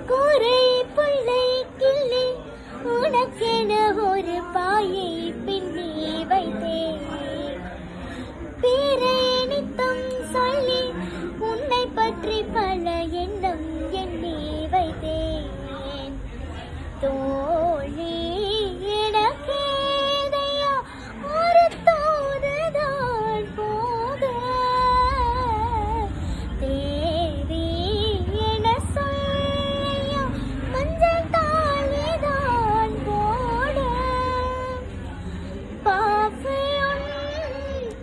கூரை புள்ளை கிள்ளி உனக்கென ஒரு பாயை பின்னி வைத்தேன். பேரை நித்தம் சொல்லி உன்னை பற்றி பல எண்ணம் எண்ணி வைத்தேன். தோழி எனக்கேதையா ஒரு தோதுதான் போக தேவி என சொல்லையா மஞ்சள் தாலிதான் போட பாவையுன்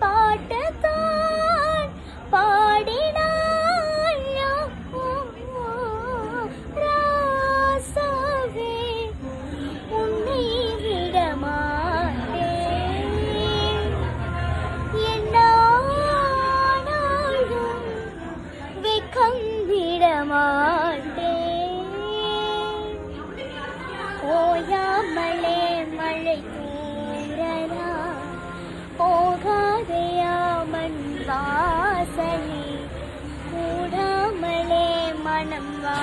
பாட்டுத்தான் பாடினாள் ராசாவே உன்னை விடமாட்டேன் என்னானாலும் வெக்கம் விடமாட்டேன். ஓயாமலே மழை தூறலாம் போகாதையா மண் வாசனை கூடாமலே மனம் வா